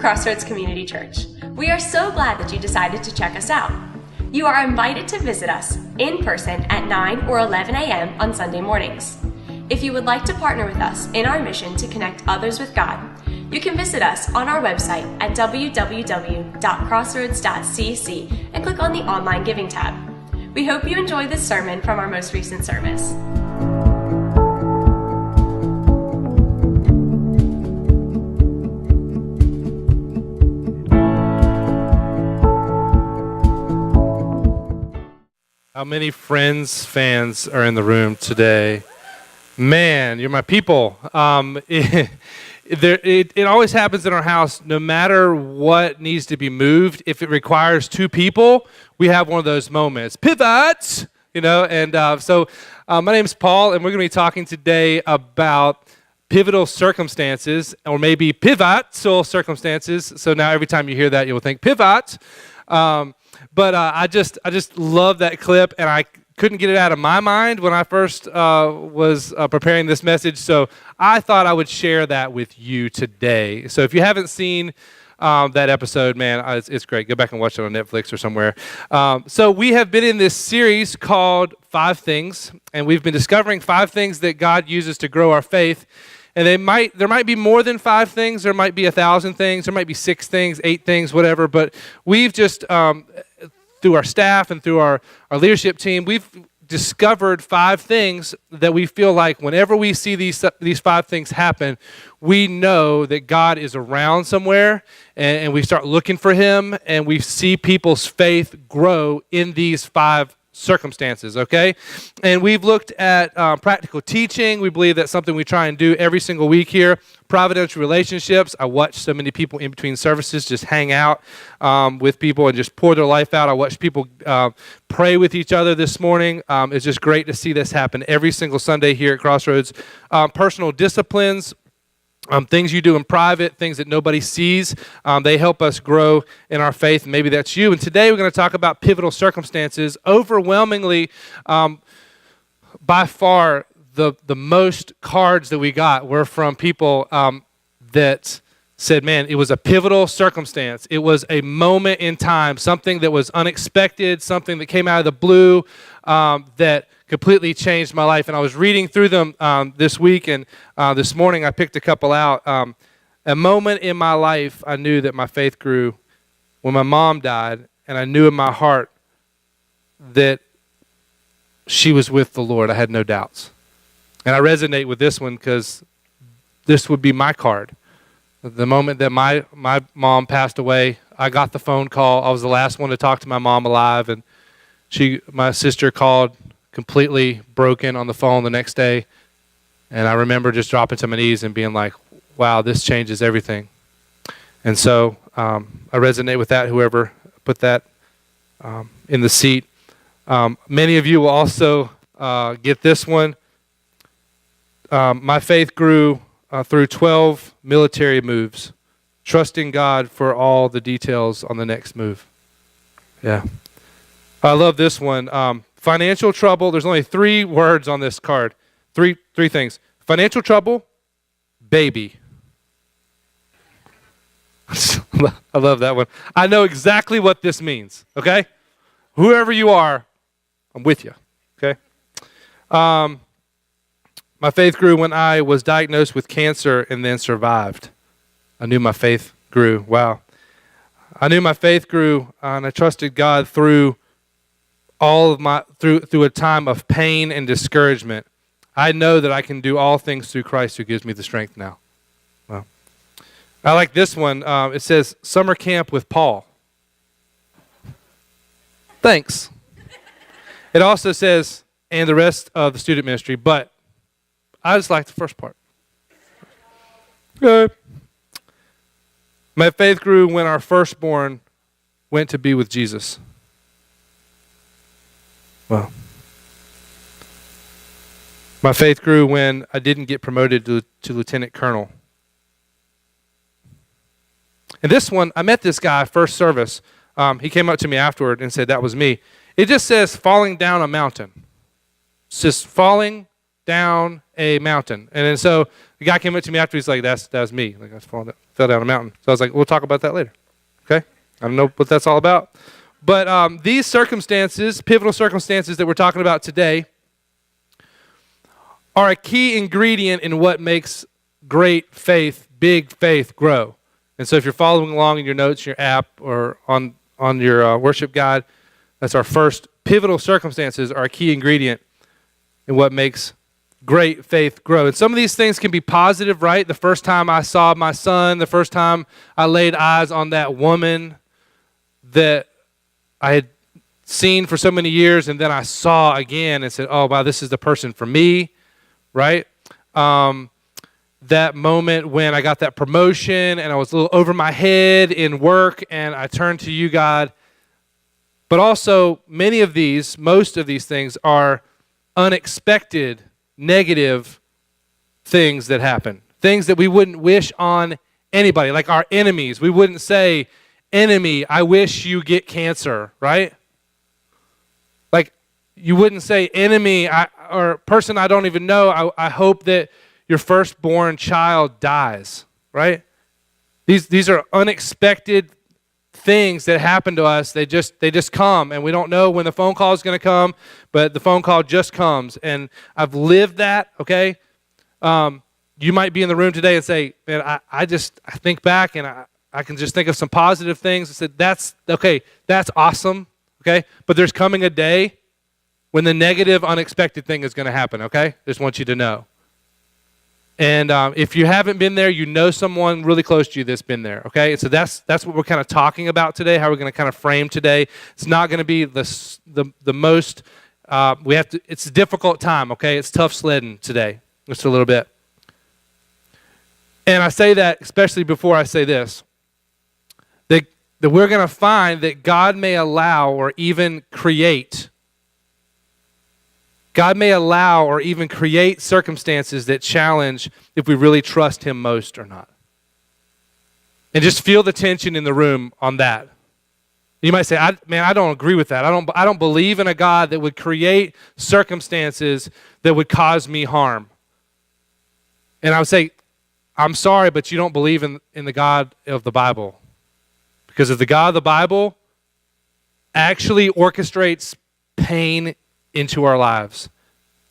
Crossroads Community Church. We are so glad that you decided to check us out. You are invited to visit us in person at 9 or 11 a.m. on Sunday mornings. If you would like to partner with us in our mission to connect others with God, you can visit us on our website at www.crossroads.cc and click on the Online Giving tab. We hope you enjoy this sermon from our most recent service. How many Friends fans are in the room today? Man, you're my people. It always happens in our house, no matter what needs to be moved. If it requires two people, we have one of those moments. Pivots, so my name is Paul, and we're going to be talking today about pivotal circumstances, or maybe pivotal circumstances. So now every time you hear that, you'll think pivot. But I just love that clip, and I couldn't get it out of my mind when I first was preparing this message, so I thought I would share that with you today. So if you haven't seen that episode, man, it's great. Go back and watch it on Netflix or somewhere. So we have been in this series called 5 Things, and we've been discovering 5 things that God uses to grow our faith. And there might be more than 5 things. There might be 1,000 things. There might be 6 things, 8 things, whatever. But we've just, through our staff and through our leadership team, we've discovered 5 things that we feel like whenever we see these 5 things happen, we know that God is around somewhere, and we start looking for Him, and we see people's faith grow in these 5 circumstances, okay? And we've looked at practical teaching. We believe that's something we try and do every single week here. Providential relationships. I watch so many people in between services just hang out with people and just pour their life out. I watched people pray with each other this morning. It's just great to see this happen every single Sunday here at Crossroads. Personal disciplines. Things you do in private, things that nobody sees, they help us grow in our faith. Maybe that's you. And today we're going to talk about pivotal circumstances. Overwhelmingly, by far, the most cards that we got were from people that said, man, it was a pivotal circumstance. It was a moment in time, something that was unexpected, something that came out of the blue that completely changed my life. And I was reading through them this week, and this morning I picked a couple out. A moment in my life, I knew that my faith grew when my mom died, and I knew in my heart that she was with the Lord. I had no doubts. And I resonate with this one because this would be my card. The moment that my mom passed away, I got the phone call. I was the last one to talk to my mom alive, and my sister called completely broken on the phone the next day, and I remember just dropping to my knees and being like, wow, this changes everything. And so I resonate with that, whoever put that in the seat. Many of you will also get this one. My faith grew through 12 military moves, trusting God for all the details on the next move. Yeah. I love this one. Financial trouble. There's only 3 words on this card. Three things. Financial trouble, baby. I love that one. I know exactly what this means, okay? Whoever you are, I'm with you, okay? My faith grew when I was diagnosed with cancer and then survived. I knew my faith grew. Wow. I knew my faith grew, and I trusted God through through a time of pain and discouragement. I know that I can do all things through Christ who gives me the strength now. Well, I like this one. It says, summer camp with Paul. Thanks. It also says, and the rest of the student ministry, but I just like the first part. Okay. My faith grew when our firstborn went to be with Jesus. Well, my faith grew when I didn't get promoted to lieutenant colonel. And this one, I met this guy first service. He came up to me afterward and said that was me. It just says falling down a mountain. It's just falling down a mountain. And then so The guy came up to me after, he's like, that was me. Like I fell down a mountain. So I was like, we'll talk about that later. Okay? I don't know what that's all about. But these circumstances, pivotal circumstances that we're talking about today, are a key ingredient in what makes great faith, big faith, grow. And so if you're following along in your notes, your app, or on your worship guide, that's our first. Pivotal circumstances are a key ingredient in what makes great faith grow. And some of these things can be positive, right? The first time I saw my son, the first time I laid eyes on that woman that I had seen for so many years, and then I saw again and said, oh, wow, this is the person for me, right? That moment when I got that promotion and I was a little over my head in work and I turned to you, God. But also, most of these things are unexpected, negative things that happen. Things that we wouldn't wish on anybody, like our enemies. We wouldn't say, enemy, I wish you get cancer, right? Like, you wouldn't say, enemy, or person I don't even know, I hope that your firstborn child dies, right? These are unexpected things that happen to us. They just come, and we don't know when the phone call is going to come, but the phone call just comes. And I've lived that, okay? You might be in the room today and say, man, I think back and I can just think of some positive things. I said, that's awesome, okay? But there's coming a day when the negative, unexpected thing is going to happen, okay? Just want you to know. And if you haven't been there, you know someone really close to you that's been there, okay? So that's what we're kind of talking about today, how we're going to kind of frame today. It's not going to be the most, it's a difficult time, okay? It's tough sledding today, just a little bit. And I say that especially before I say this, that we're going to find that God may allow or even create circumstances that challenge if we really trust him most or not. And just feel the tension in the room on that. You might say, I don't agree with that. I don't believe in a God that would create circumstances that would cause me harm. And I would say, I'm sorry, but you don't believe in the God of the Bible. Because if the God of the Bible actually orchestrates pain into our lives,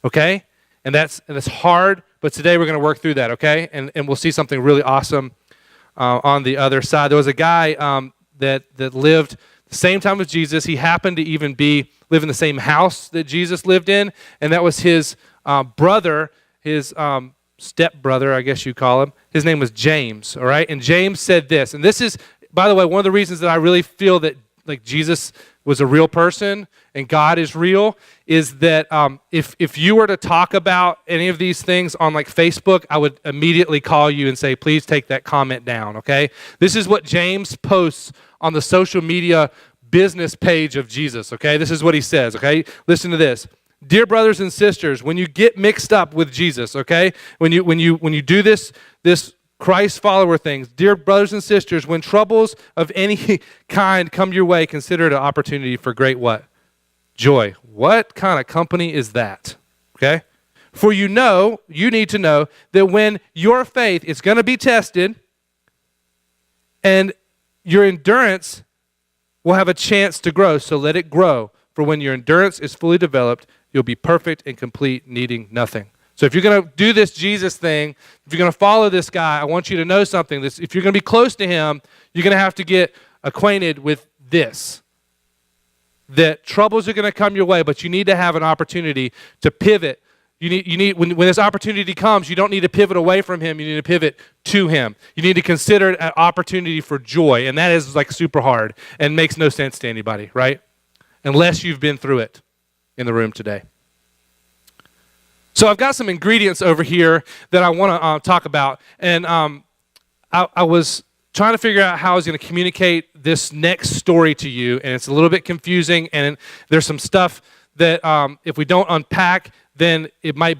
okay? And that's hard, but today we're going to work through that, okay? And we'll see something really awesome on the other side. There was a guy that lived the same time as Jesus. He happened to even live in the same house that Jesus lived in, and that was his brother, his stepbrother, I guess you call him. His name was James, all right? And James said this, and this is, by the way, one of the reasons that I really feel that like Jesus was a real person and God is real is that if you were to talk about any of these things on like Facebook, I would immediately call you and say, please take that comment down, okay? This is what James posts on the social media business page of Jesus, okay? This is what he says, okay? Listen to this. Dear brothers and sisters, when you get mixed up with Jesus, okay? When you do this Christ follower things, dear brothers and sisters, when troubles of any kind come your way, consider it an opportunity for great what? Joy. What kind of company is that? Okay? For you need to know that when your faith is going to be tested and your endurance will have a chance to grow, so let it grow. For when your endurance is fully developed, you'll be perfect and complete, needing nothing. So if you're going to do this Jesus thing, if you're going to follow this guy, I want you to know something. If you're going to be close to him, you're going to have to get acquainted with this. That troubles are going to come your way, but you need to have an opportunity to pivot. You need when this opportunity comes, you don't need to pivot away from him. You need to pivot to him. You need to consider it an opportunity for joy, and that is like super hard and makes no sense to anybody, right? Unless you've been through it in the room today. So I've got some ingredients over here that I want to talk about, and I was trying to figure out how I was going to communicate this next story to you, and it's a little bit confusing, and there's some stuff that if we don't unpack, then it might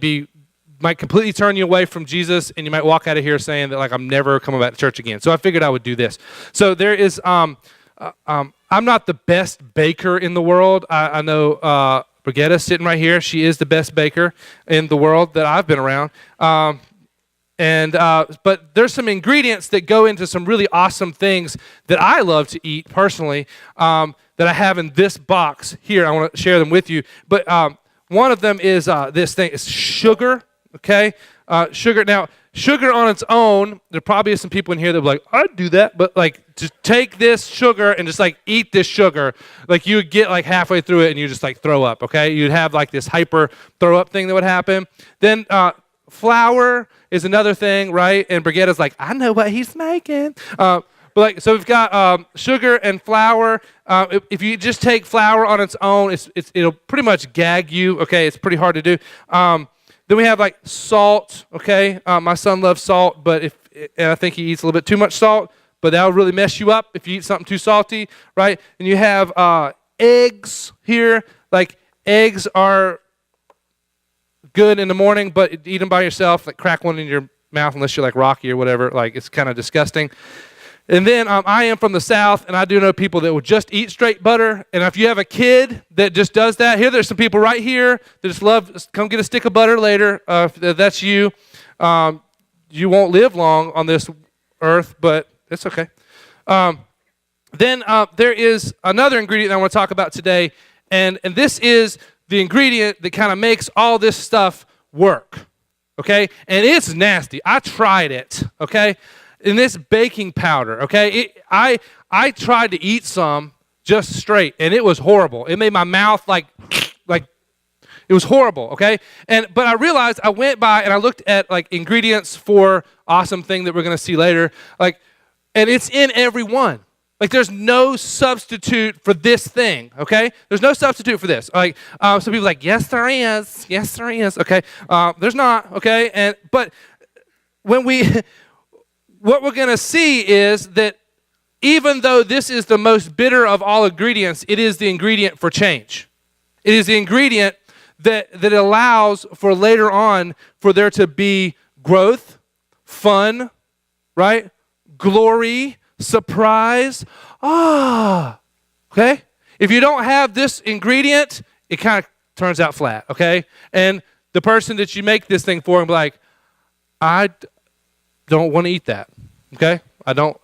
completely turn you away from Jesus, and you might walk out of here saying that like I'm never coming back to church again. So I figured I would do this. So there is, I'm not the best baker in the world. I know Brigitta sitting right here. She is the best baker in the world that I've been around. But there's some ingredients that go into some really awesome things that I love to eat personally that I have in this box here. I want to share them with you. But one of them is this thing. It's sugar, okay? Sugar. Now, sugar on its own, there probably is some people in here that are like, I'd do that. But like, just take this sugar and just like eat this sugar. Like you would get like halfway through it and you just like throw up, okay? You'd have like this hyper throw up thing that would happen. Then flour is another thing, right? And Brigitta's like, I know what he's making. But like, so we've got sugar and flour. If you just take flour on its own, it'll pretty much gag you. Okay, it's pretty hard to do. Then we have like salt. Okay, my son loves salt, and I think he eats a little bit too much salt. But that'll really mess you up if you eat something too salty, right? And you have eggs here. Like eggs are good in the morning, but eat them by yourself, like crack one in your mouth unless you're like Rocky or whatever. Like it's kind of disgusting. And then I am from the South, and I do know people that will just eat straight butter. And if you have a kid that just does that, there's some people right here that just love, come get a stick of butter later. If that's you. You won't live long on this earth, but it's okay. Then there is another ingredient that I want to talk about today, and this is the ingredient that kind of makes all this stuff work, okay? And it's nasty. I tried it, okay? And this baking powder, okay? I tried to eat some just straight, and it was horrible. It made my mouth like it was horrible, okay? But I realized I went by and I looked at like ingredients for awesome thing that we're going to see later, like, and it's in every one. Like there's no substitute for this thing, okay? There's no substitute for this. Like some people are like, yes there is, yes there is, okay? There's not, okay? But when what we're going to see is that even though this is the most bitter of all ingredients, it is the ingredient for change. It is the ingredient that allows for later on for there to be growth, fun, right? Glory, surprise. Okay? If you don't have this ingredient, it kind of turns out flat, okay? And the person that you make this thing for will be like, I don't want to eat that, okay? I don't,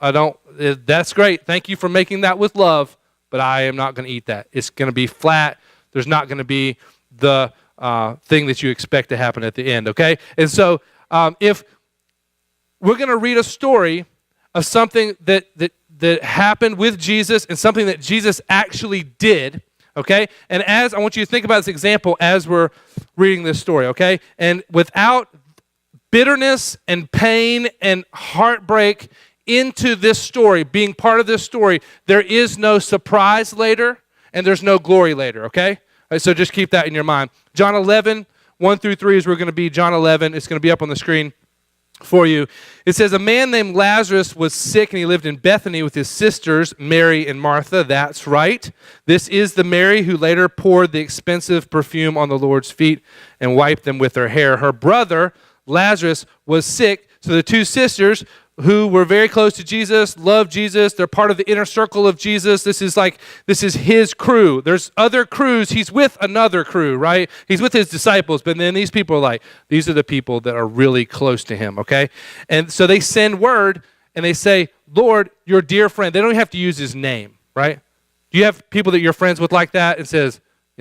that's great. Thank you for making that with love, but I am not going to eat that. It's going to be flat. There's not going to be the thing that you expect to happen at the end, okay? And so if we're going to read a story of something that happened with Jesus and something that Jesus actually did, okay? And as I want you to think about this example as we're reading this story, okay? And without bitterness and pain and heartbreak into this story, being part of this story, there is no surprise later and there's no glory later, okay? All right, so just keep that in your mind. John 11, 1 through 3 is where we're going to be. John 11, it's going to be up on the screen for you. It says, a man named Lazarus was sick and he lived in Bethany with his sisters, Mary and Martha. That's right. This is the Mary who later poured the expensive perfume on the Lord's feet and wiped them with her hair. Her brother, Lazarus, was sick. So the two sisters who were very close to Jesus, loved Jesus. They're part of the inner circle of Jesus. This is his crew. There's other crews. He's with another crew, right? He's with his disciples, but then these people are like, these are the people that are really close to him, okay? And so they send word and they say, Lord, your dear friend. They don't have to use his name, right? Do you have people that you're friends with like that? It says,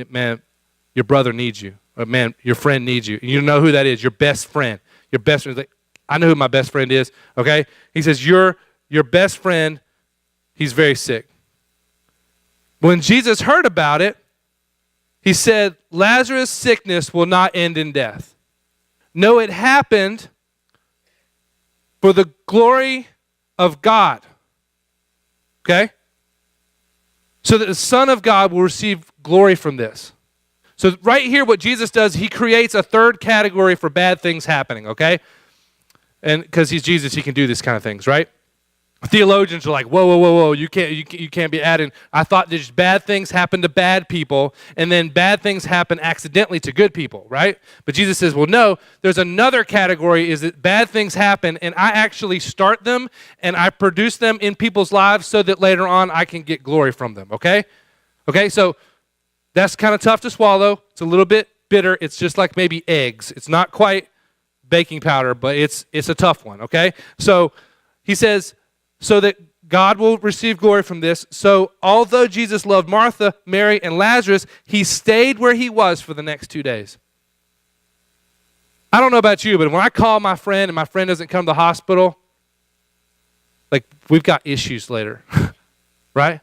man, your brother needs you. Or, man, your friend needs you. And you know who that is, your best friend. Your best friend is like, I know who my best friend is, okay? He says, your best friend, he's very sick. When Jesus heard about it, he said, Lazarus' sickness will not end in death. No, it happened for the glory of God, okay? So that the Son of God will receive glory from this. So right here, what Jesus does, he creates a third category for bad things happening, okay? And because he's Jesus, he can do this kind of things, right? Theologians are like, whoa, you can't be adding. I thought just bad things happen to bad people, and then bad things happen accidentally to good people, right? But Jesus says, well, no, there's another category, is that bad things happen, and I actually start them, and I produce them in people's lives so that later on I can get glory from them, okay? Okay, so that's kind of tough to swallow. It's a little bit bitter. It's just like maybe eggs. It's not quite baking powder, but it's a tough one, okay? So he says, so that God will receive glory from this. So although Jesus loved Martha, Mary, and Lazarus, he stayed where he was for the next 2 days. I don't know about you, but when I call my friend and my friend doesn't come to the hospital, like, we've got issues later, right?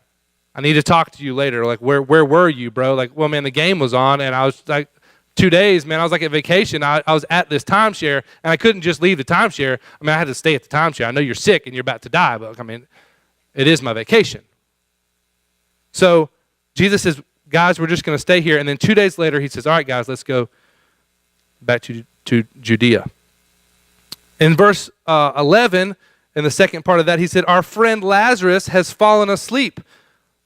I need to talk to you later. Like, where were you, bro? Like, well, man, the game was on, and I was like, 2 days, man, I was like at vacation. I was at this timeshare, and I couldn't just leave the timeshare. I mean, I had to stay at the timeshare. I know you're sick and you're about to die, but I mean, it is my vacation. So Jesus says, guys, we're just going to stay here. And then 2 days later, he says, all right, guys, let's go back to Judea. In verse 11, in the second part of that, he said, our friend Lazarus has fallen asleep,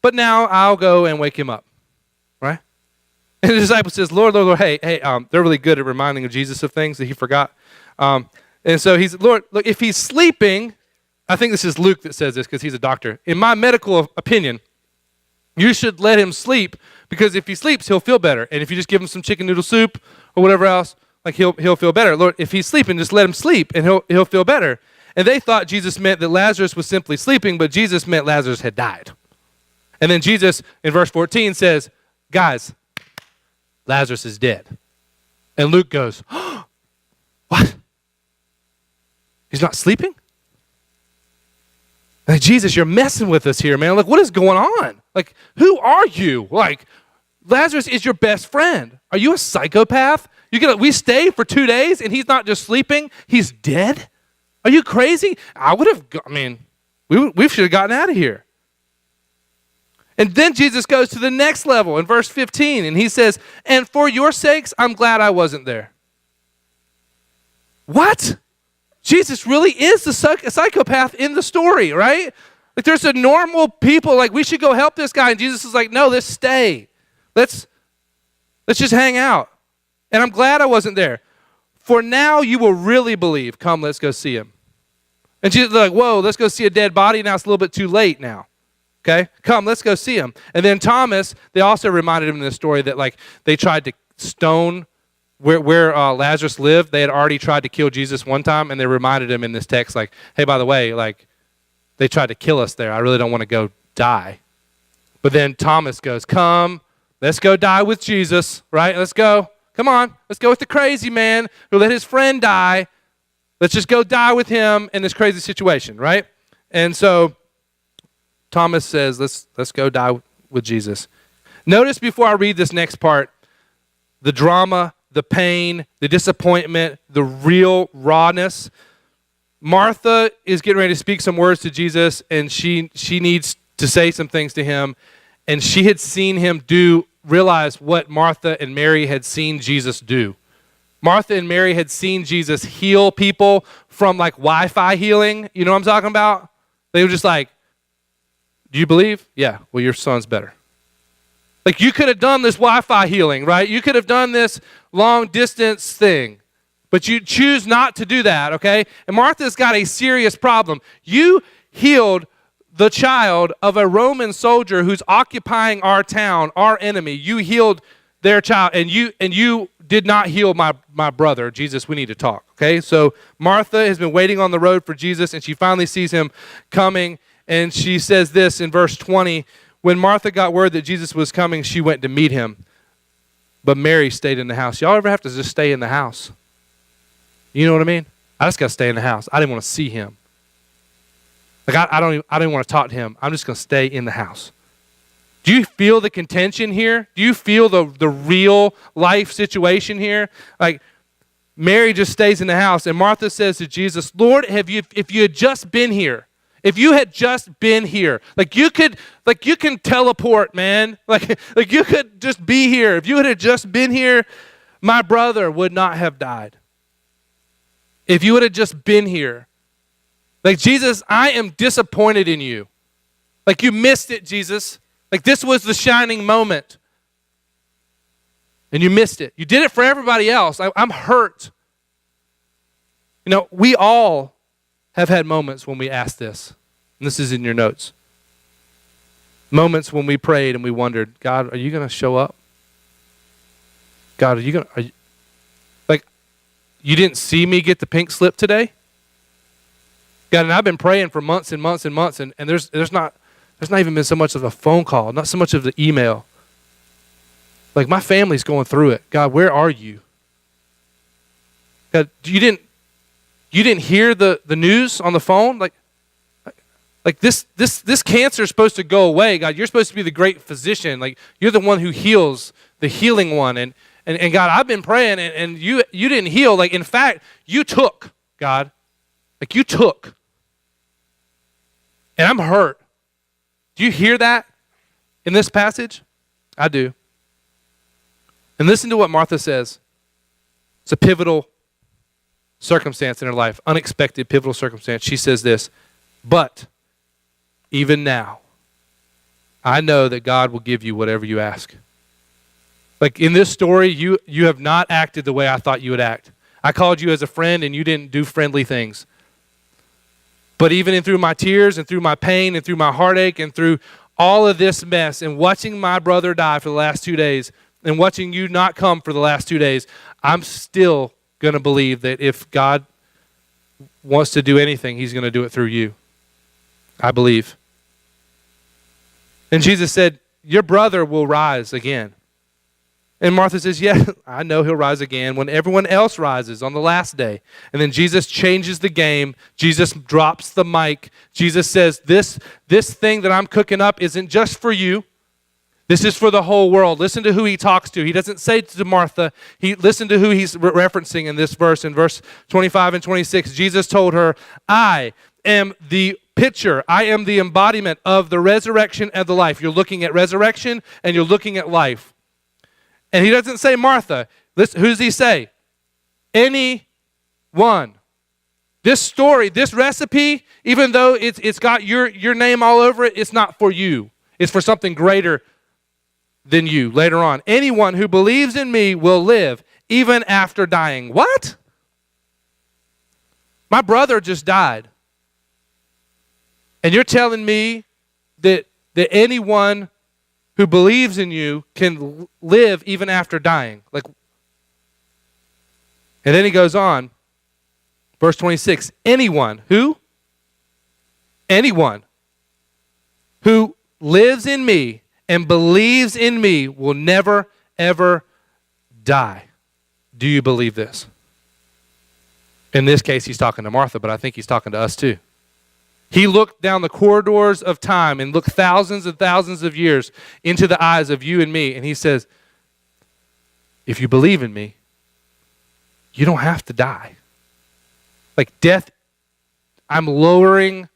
but now I'll go and wake him up, right? And the disciple says, Lord, hey, they're really good at reminding of Jesus of things that he forgot. And so he's, Lord, look, if he's sleeping, I think this is Luke that says this because he's a doctor. In my medical opinion, you should let him sleep because if he sleeps, he'll feel better. And if you just give him some chicken noodle soup or whatever else, like he'll feel better. Lord, if he's sleeping, just let him sleep and he'll feel better. And they thought Jesus meant that Lazarus was simply sleeping, but Jesus meant Lazarus had died. And then Jesus, in verse 14, says, guys, Lazarus is dead. And Luke goes, oh, what? He's not sleeping? Like, Jesus, you're messing with us here, man. Like, what is going on? Like, who are you? Like, Lazarus is your best friend. Are you a psychopath? We stayed for 2 days and he's not just sleeping, he's dead? Are you crazy? We should have gotten out of here. And then Jesus goes to the next level in verse 15, and he says, and for your sakes, I'm glad I wasn't there. What? Jesus really is the psychopath in the story, right? Like, there's a normal people, like, we should go help this guy. And Jesus is like, no, let's stay. Let's just hang out. And I'm glad I wasn't there. For now you will really believe. Come, let's go see him. And Jesus is like, whoa, let's go see a dead body. Now it's a little bit too late now. Okay, come, let's go see him. And then Thomas, they also reminded him in this story that, like, they tried to stone where Lazarus lived. They had already tried to kill Jesus one time, and they reminded him in this text, like, hey, by the way, like, they tried to kill us there. I really don't want to go die. But then Thomas goes, come, let's go die with Jesus, right? Let's go. Come on, let's go with the crazy man who let his friend die. Let's just go die with him in this crazy situation, right? And so Thomas says, let's go die with Jesus. Notice before I read this next part, the drama, the pain, the disappointment, the real rawness. Martha is getting ready to speak some words to Jesus, and she needs to say some things to him. And she had seen him realize what Martha and Mary had seen Jesus do. Martha and Mary had seen Jesus heal people from, like, Wi-Fi healing. You know what I'm talking about? They were just like, do you believe? Yeah, well, your son's better. Like, you could have done this Wi-Fi healing, right? You could have done this long distance thing, but you choose not to do that, okay? And Martha's got a serious problem. You healed the child of a Roman soldier who's occupying our town, our enemy. You healed their child, and you did not heal my brother. Jesus, we need to talk, okay? So Martha has been waiting on the road for Jesus, and she finally sees him coming. And she says this in verse 20, when Martha got word that Jesus was coming, she went to meet him. But Mary stayed in the house. Y'all ever have to just stay in the house? You know what I mean? I just got to stay in the house. I didn't want to see him. Like, I didn't want to talk to him. I'm just going to stay in the house. Do you feel the contention here? Do you feel the real life situation here? Like, Mary just stays in the house, and Martha says to Jesus, Lord, if you had just been here, if you had just been here, you can teleport, man. Like you could just be here. If you had just been here, my brother would not have died. If you would have just been here. Like, Jesus, I am disappointed in you. Like, you missed it, Jesus. Like, this was the shining moment. And you missed it. You did it for everybody else. I'm hurt. You know, we all have had moments when we asked this. And this is in your notes. Moments when we prayed and we wondered, God, are you going to show up? God, are you going to... you didn't see me get the pink slip today? God, and I've been praying for months and months and months, and there's not even been so much of a phone call, not so much of the email. Like, my family's going through it. God, where are you? God, you didn't hear the news on the phone? Like this cancer is supposed to go away. God, you're supposed to be the great physician. Like, you're the one who heals, the healing one. And God, I've been praying, and you didn't heal. Like, in fact, you took, God. Like, you took. And I'm hurt. Do you hear that in this passage? I do. And listen to what Martha says. It's a pivotal circumstance in her life, unexpected pivotal circumstance. She says this, but even now, I know that God will give you whatever you ask. Like, in this story, you have not acted the way I thought you would act. I called you as a friend, and you didn't do friendly things. But even through my tears and through my pain and through my heartache and through all of this mess and watching my brother die for the last 2 days and watching you not come for the last 2 days, I'm still going to believe that if God wants to do anything, he's going to do it through you. I believe. And Jesus said, your brother will rise again. And Martha says, yeah, I know he'll rise again when everyone else rises on the last day. And then Jesus changes the game. Jesus drops the mic. Jesus says, this thing that I'm cooking up isn't just for you. This is for the whole world. Listen to who he talks to. He doesn't say to Martha. Listen to who he's referencing in this verse. In verse 25 and 26, Jesus told her, I am the picture. I am the embodiment of the resurrection and the life. You're looking at resurrection and you're looking at life. And he doesn't say Martha. Listen, who does he say? Anyone. This story, this recipe, even though it's got your name all over it, it's not for you. It's for something greater than you later on. Anyone who believes in me will live even after dying. What? My brother just died. And you're telling me that anyone who believes in you can live even after dying. And then he goes on, verse 26, anyone who lives in me and believes in me will never, ever die. Do you believe this? In this case, he's talking to Martha, but I think he's talking to us too. He looked down the corridors of time and looked thousands and thousands of years into the eyes of you and me, and he says, if you believe in me, you don't have to die. Like death, I'm lowering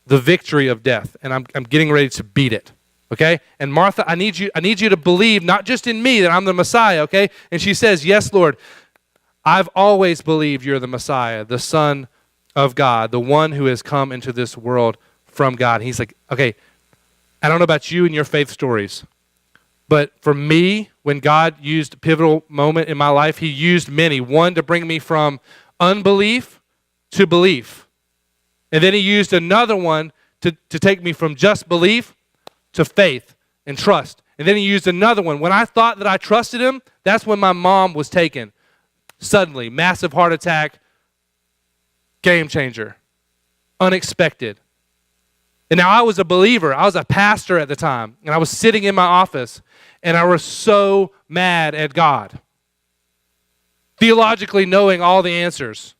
the victory of death, and I'm getting ready to beat it. Okay? And Martha, I need you to believe not just in me that I'm the Messiah, okay? And she says, yes, Lord, I've always believed you're the Messiah, the Son of God, the one who has come into this world from God. And he's like, okay, I don't know about you and your faith stories, but for me, when God used a pivotal moment in my life, he used many. One, to bring me from unbelief to belief. And then he used another one to take me from just belief to faith and trust. And then he used another one. When I thought that I trusted him, that's when my mom was taken. Suddenly, massive heart attack, game changer, unexpected. And now I was a believer. I was a pastor at the time, and I was sitting in my office, and I was so mad at God. Theologically knowing all the answers,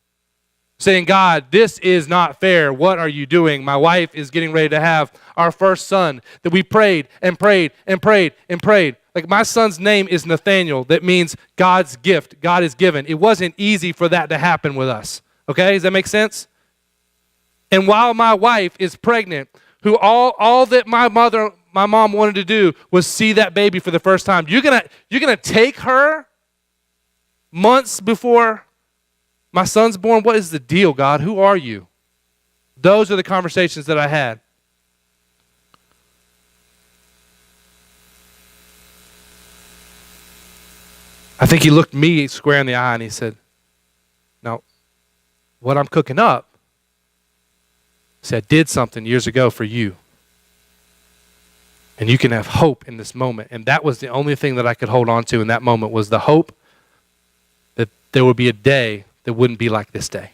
saying, God, this is not fair. What are you doing? My wife is getting ready to have our first son that we prayed and prayed and prayed and prayed. Like, my son's name is Nathaniel. That means God's gift. God is given. It wasn't easy for that to happen with us. Okay, does that make sense? And while my wife is pregnant, who all that my mom wanted to do was see that baby for the first time, you're gonna take her months before my son's born? What is the deal, God? Who are you? Those are the conversations that I had. I think he looked me square in the eye and he said, now, what I'm cooking up, I did something years ago for you. And you can have hope in this moment. And that was the only thing that I could hold on to in that moment, was the hope that there would be a day that wouldn't be like this day.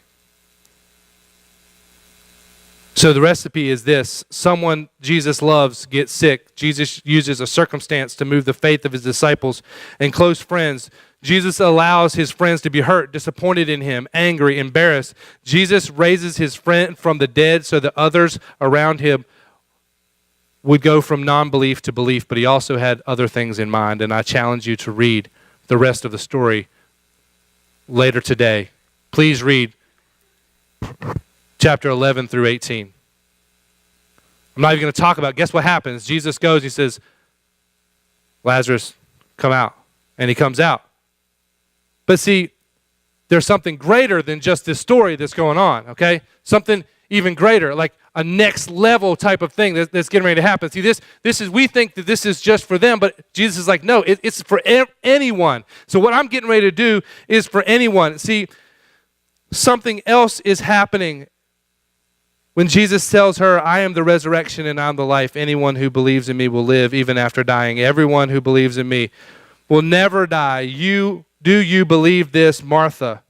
So the recipe is this: someone Jesus loves gets sick. Jesus uses a circumstance to move the faith of his disciples and close friends. Jesus allows his friends to be hurt, disappointed in him, angry, embarrassed. Jesus raises his friend from the dead so that others around him would go from non-belief to belief, but he also had other things in mind, and I challenge you to read the rest of the story later today. Please read chapter 11 through 18. I'm not even going to talk about, guess what happens? Jesus goes, he says, Lazarus, come out. And he comes out. But see, there's something greater than just this story that's going on, okay? Something even greater, like a next level type of thing that's getting ready to happen. See, this is, we think that this is just for them, but Jesus is like, no, it's for anyone. So what I'm getting ready to do is for anyone. See, something else is happening when Jesus tells her, I am the resurrection and I'm the life. Anyone who believes in me will live even after dying. Everyone who believes in me will never die. Do you believe this, Martha?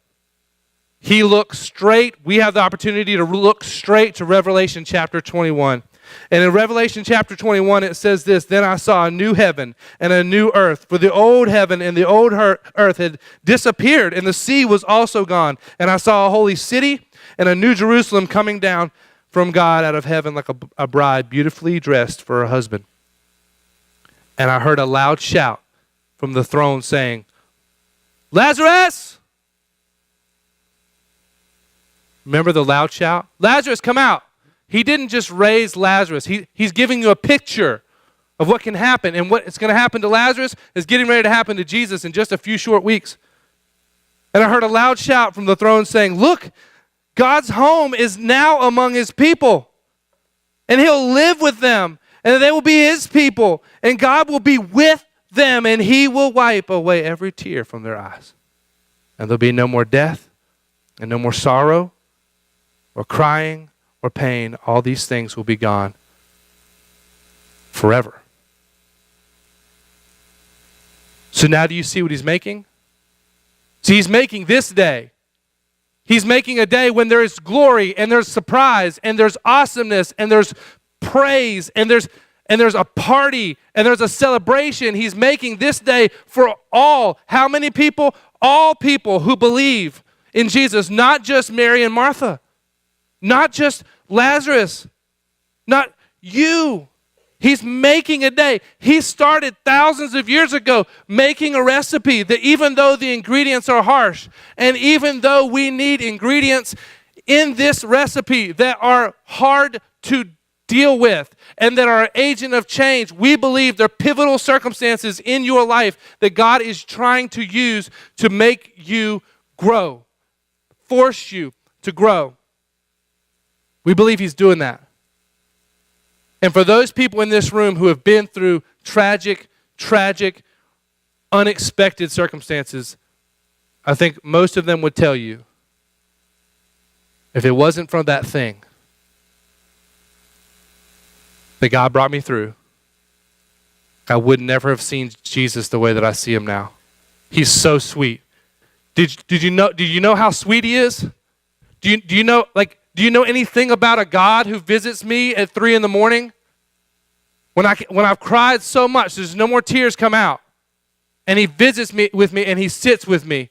He looks straight. We have the opportunity to look straight to Revelation chapter 21. And in Revelation chapter 21, it says this: Then I saw a new heaven and a new earth, for the old heaven and the old earth had disappeared, and the sea was also gone. And I saw a holy city and a new Jerusalem coming down from God out of heaven like a bride beautifully dressed for her husband. And I heard a loud shout from the throne saying, Lazarus! Remember the loud shout? Lazarus, come out. He didn't just raise Lazarus. He's giving you a picture of what can happen. And what is going to happen to Lazarus is getting ready to happen to Jesus in just a few short weeks. And I heard a loud shout from the throne saying, look, God's home is now among his people. And he'll live with them. And they will be his people. And God will be with them. And he will wipe away every tear from their eyes. And there'll be no more death and no more sorrow or crying or pain. All these things will be gone forever. So now do you see what he's making? See, he's making this day. He's making a day when there is glory and there's surprise and there's awesomeness and there's praise and there's a party and there's a celebration. He's making this day for all. How many people? All people who believe in Jesus, not just Mary and Martha, not just Lazarus, not you. He's making a day. He started thousands of years ago making a recipe that even though the ingredients are harsh, and even though we need ingredients in this recipe that are hard to deal with and that are an agent of change, we believe they're pivotal circumstances in your life that God is trying to use to make you grow, force you to grow. We believe he's doing that. And for those people in this room who have been through tragic, unexpected circumstances, I think most of them would tell you, if it wasn't for that thing that God brought me through, I would never have seen Jesus the way that I see him now. He's so sweet. Did you know how sweet he is? Do you know anything about a God who visits me at 3 a.m? When I've cried so much, there's no more tears come out. And he visits me and he sits with me.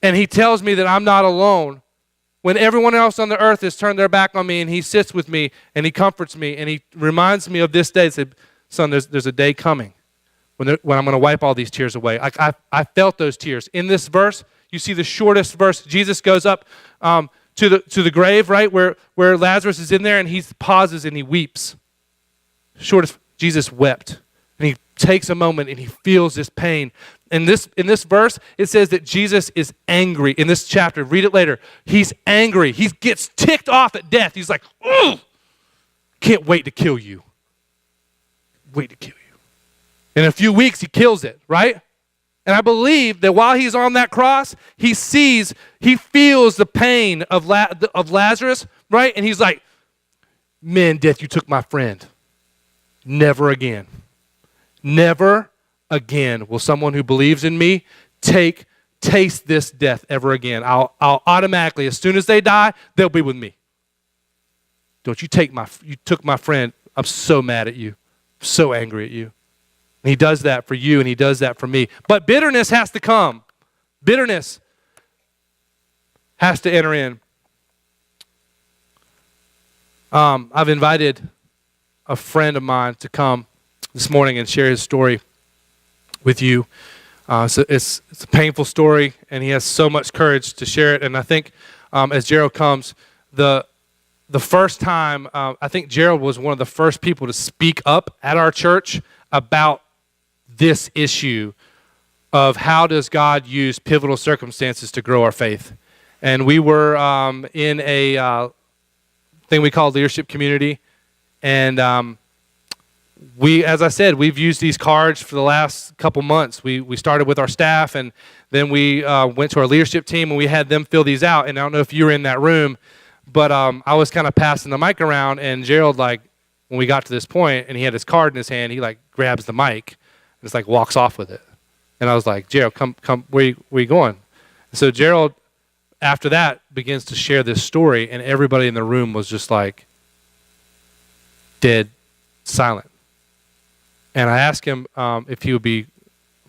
And he tells me that I'm not alone. When everyone else on the earth has turned their back on me, and he sits with me and he comforts me and he reminds me of this day. He said, son, there's a day coming when I'm going to wipe all these tears away. I felt those tears. In this verse, you see the shortest verse. Jesus goes up to the grave, right, where Lazarus is in there, and he pauses and he weeps. Shortest, Jesus wept. And he takes a moment and he feels this pain. In this verse, it says that Jesus is angry. In this chapter, read it later. He's angry. He gets ticked off at death. He's like, ugh, can't wait to kill you. Wait to kill you. In a few weeks, he kills it, right? And I believe that while he's on that cross, he feels the pain of Lazarus, right? And he's like, man, death, you took my friend. Never again. Never again will someone who believes in me take taste this death ever again. I'll automatically, as soon as they die, they'll be with me. Don't you you took my friend. I'm so mad at you. I'm so angry at you. And he does that for you, and he does that for me. But bitterness has to come. Bitterness has to enter in. I've invited a friend of mine to come this morning and share his story with you. So it's a painful story, and he has so much courage to share it. And I think as Gerald comes, the first time, I think Gerald was one of the first people to speak up at our church about this issue of how does God use pivotal circumstances to grow our faith. And we were in a thing we call leadership community. And as I said, we've used these cards for the last couple months. We started with our staff, and then we went to our leadership team, and we had them fill these out. And I don't know if you were in that room, but I was kind of passing the mic around, and Gerald, when we got to this point, and he had his card in his hand, he grabs the mic, and just walks off with it. And I was like, Gerald, come, where you going? And so Gerald, after that, begins to share this story, and everybody in the room was just dead silent. And I asked him if he would be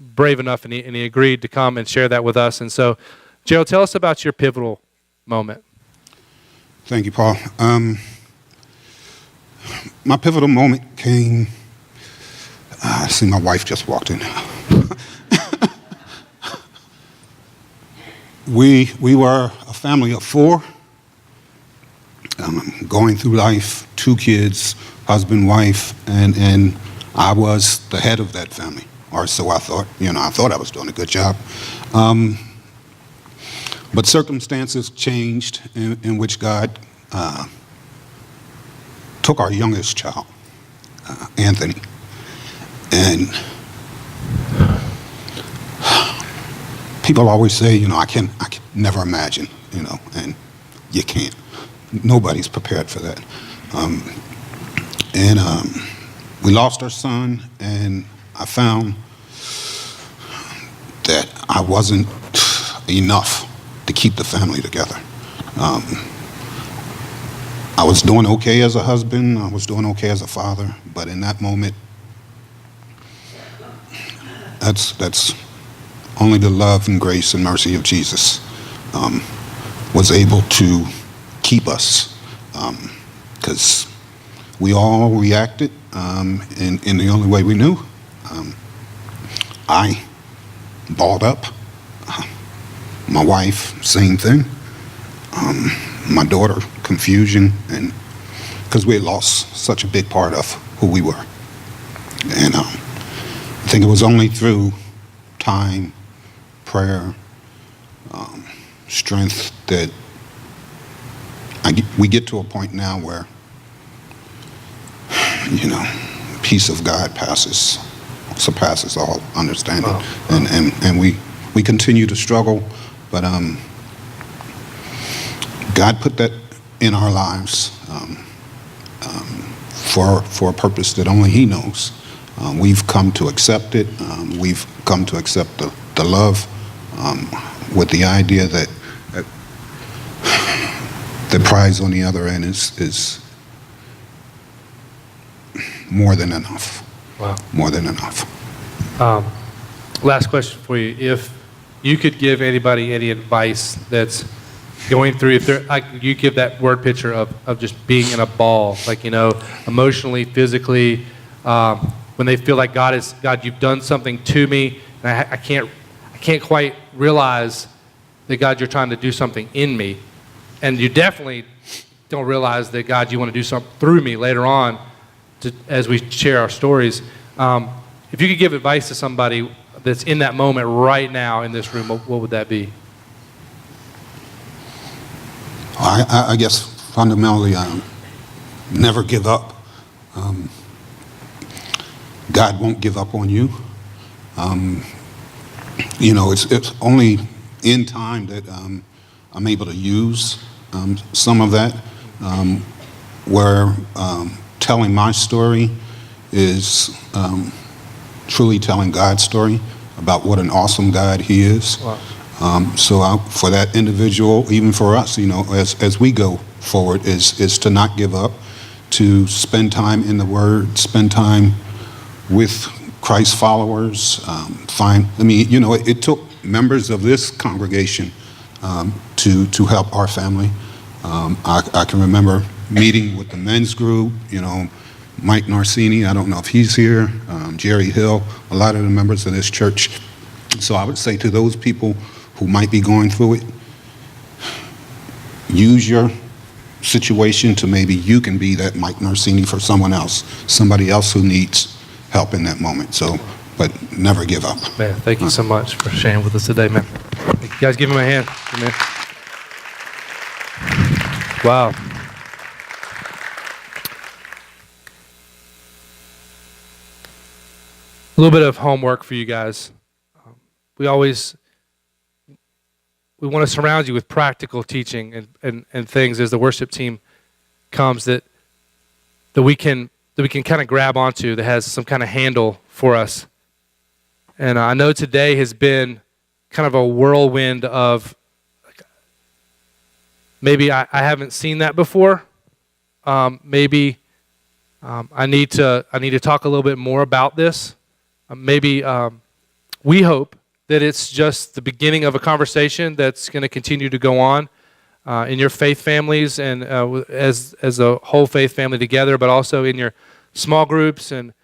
brave enough, and he agreed to come and share that with us. And so, Gerald, tell us about your pivotal moment. Thank you, Paul. My pivotal moment came, I see my wife just walked in. We were a family of 4, going through life, 2 kids, husband, wife, and I was the head of that family, or so I thought. I thought I was doing a good job. But circumstances changed in which God took our youngest child, Anthony, and people always say, I can never imagine, and you can't. Nobody's prepared for that. We lost our son, and I found that I wasn't enough to keep the family together. I was doing okay as a husband, I was doing okay as a father, but in that moment, that's only the love and grace and mercy of Jesus was able to keep us, because we all reacted in the only way we knew. I balled up. My wife, same thing. My daughter, confusion, and because we had lost such a big part of who we were. And I think it was only through time, prayer, strength that we get to a point now where, peace of God surpasses all understanding. Wow. And we continue to struggle, but God put that in our lives for a purpose that only He knows. We've come to accept it. We've come to accept the love with the idea that the prize on the other end is more than enough. Wow. More than enough. Last question for you. If you could give anybody any advice that's going through, if they're you give that word picture of just being in a ball, emotionally, physically, when they feel like God, you've done something to me, and I can't quite realize that God, you're trying to do something in me, and you definitely don't realize that God, you want to do something through me later on, as we share our stories. If you could give advice to somebody that's in that moment right now in this room, what would that be? I guess fundamentally, never give up. God won't give up on you. It's only in time that I'm able to use some of that, where telling my story is truly telling God's story about what an awesome God He is. Wow. For that individual, even for us, as we go forward, is to not give up, to spend time in the Word, spend time with Christ followers. It took members of this congregation to help our family. I can remember meeting with the men's group, Mike Narcini, I don't know if he's here, Jerry Hill, a lot of the members of this church. So I would say to those people who might be going through it, use your situation to maybe you can be that Mike Narcini for someone else, somebody else who needs help in that moment. So, but never give up. Man, thank you so much for sharing with us today, man. You guys give him a hand. Amen. Wow. A little bit of homework for you guys. We want to surround you with practical teaching and things as the worship team comes that we can kind of grab onto, that has some kind of handle for us. And I know today has been kind of a whirlwind of, maybe I haven't seen that before. Maybe I need to talk a little bit more about this. We hope that it's just the beginning of a conversation that's going to continue to go on in your faith families and as a whole faith family together, but also in your small groups and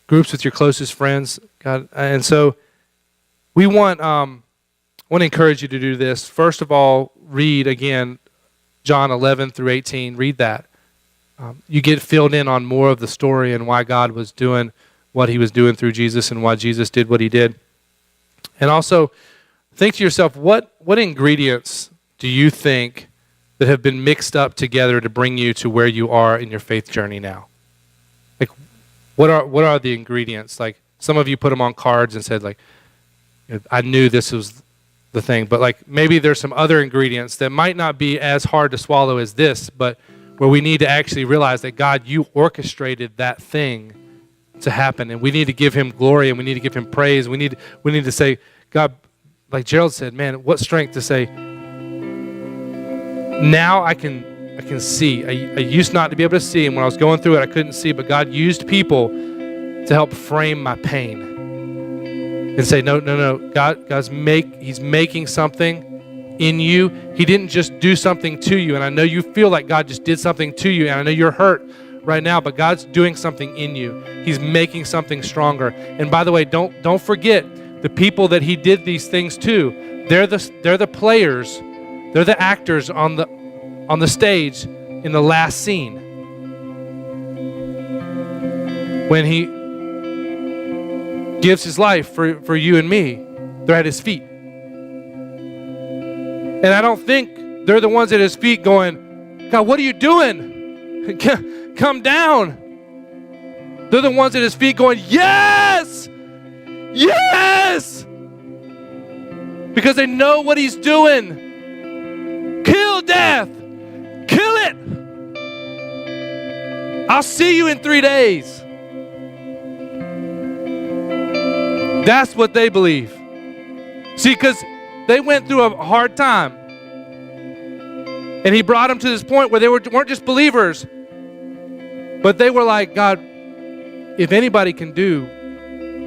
groups with your closest friends. God, and so we want to encourage you to do this. First of all, read again John 11 through 18. Read that. You get filled in on more of the story and why God was doing what he was doing through Jesus and why Jesus did what he did. And also, think to yourself, what ingredients do you think that have been mixed up together to bring you to where you are in your faith journey now? Like, what are the ingredients? Like, some of you put them on cards and said, like, I knew this was the thing. But, like, maybe there's some other ingredients that might not be as hard to swallow as this, but where we need to actually realize that, God, you orchestrated that thing to happen, and we need to give him glory, and we need to give him praise. We need to say, God, like Gerald said, man, what strength to say, now I can see. I used not to be able to see, and when I was going through it, I couldn't see, but God used people to help frame my pain and say, no, he's making something in you. He didn't just do something to you, and I know you feel like God just did something to you, and I know you're hurt right now, but God's doing something in you. He's making something stronger. And by the way, don't forget the people that he did these things to. They're the players. They're the actors on the stage in the last scene. When he gives his life for you and me, they're at his feet. And I don't think they're the ones at his feet going, God, what are you doing? Come down. They're the ones at his feet going, yes! Yes! Because they know what he's doing. Kill death. Kill it. I'll see you in 3 days. That's what they believe. See, because they went through a hard time. And he brought them to this point where they weren't just believers, but they were like, God, if anybody can do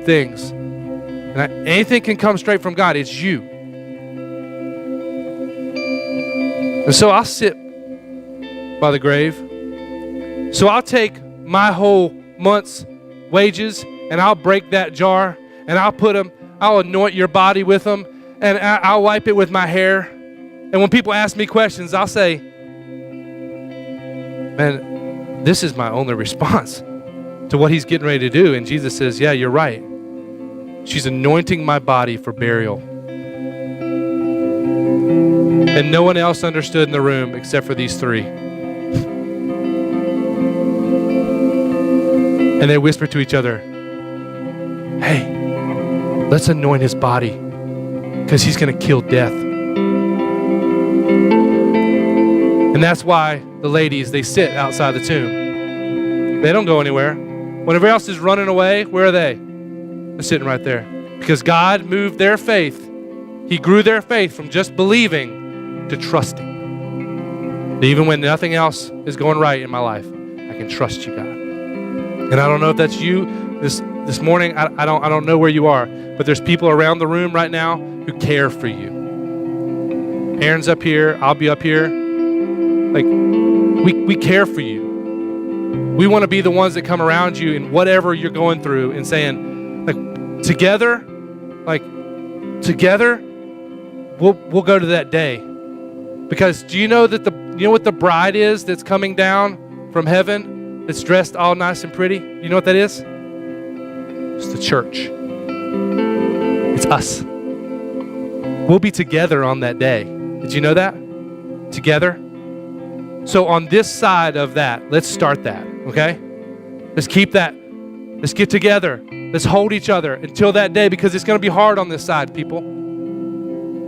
things, and anything can come straight from God, it's you. And so I'll sit by the grave. So I'll take my whole month's wages and I'll break that jar and I'll anoint your body with them and I'll wipe it with my hair. And when people ask me questions, I'll say, man, this is my only response to what he's getting ready to do. And Jesus says, yeah, you're right. She's anointing my body for burial. And no one else understood in the room except for these three. And they whispered to each other, hey, let's anoint his body because he's going to kill death. And that's why the ladies, they sit outside the tomb. They don't go anywhere. When everybody else is running away, where are they? They're sitting right there. Because God moved their faith. He grew their faith from just believing to trusting. Even when nothing else is going right in my life, I can trust you, God. And I don't know if that's you this morning. I don't know where you are, but there's people around the room right now who care for you. Aaron's up here. I'll be up here. Like, we care for you. We want to be the ones that come around you in whatever you're going through and saying, like, together, we'll go to that day. Because do you know what the bride is that's coming down from heaven, that's dressed all nice and pretty? You know what that is? It's the church. It's us. We'll be together on that day. Did you know that? Together. So on this side of that, let's start that, okay? Let's keep that. Let's get together. Let's hold each other until that day, because it's going to be hard on this side, people.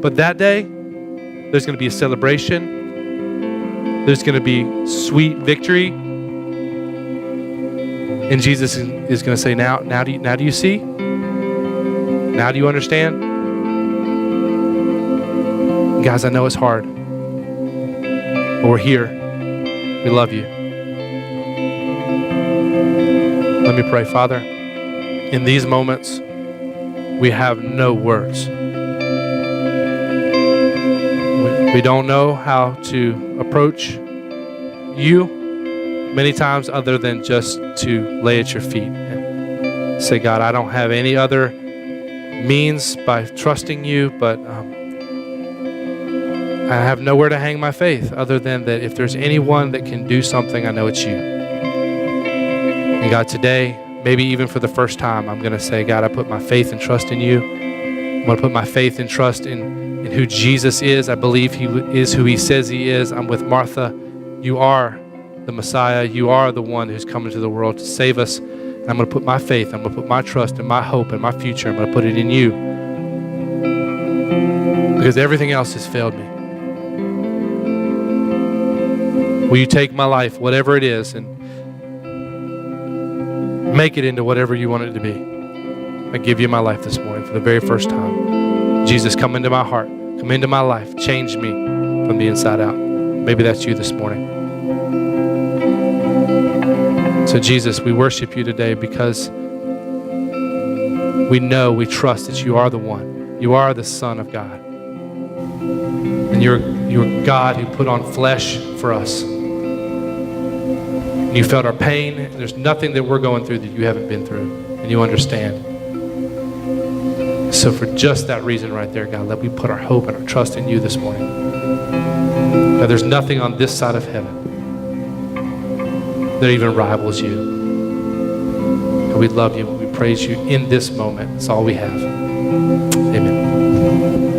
But that day, there's going to be a celebration. There's going to be sweet victory. And Jesus is going to say, now do you see? Now do you understand? Guys, I know it's hard, but we're here. We love you. Let me pray. Father, in these moments, we have no words. We don't know how to approach you many times other than just to lay at your feet and say, God, I don't have any other means by trusting you, but I have nowhere to hang my faith other than that if there's anyone that can do something, I know it's you. And God, today, maybe even for the first time, I'm going to say, God, I put my faith and trust in you. I'm going to put my faith and trust in who Jesus is. I believe he is who he says he is. I'm with Martha. You are the Messiah. You are the one who's come into the world to save us. And I'm going to put my faith, I'm going to put my trust and my hope and my future, I'm going to put it in you. Because everything else has failed me. Will you take my life, whatever it is, and make it into whatever you want it to be? I give you my life this morning for the very first time. Jesus, come into my heart. Come into my life. Change me from the inside out. Maybe that's you this morning. So Jesus, we worship you today because we know, we trust that you are the one. You are the Son of God. And you're God who put on flesh for us. You felt our pain. There's nothing that we're going through that you haven't been through, and you understand. So for just that reason right there, God, let we put our hope and our trust in you this morning. God, there's nothing on this side of heaven that even rivals you. And we love you and we praise you in this moment. It's all we have. Amen.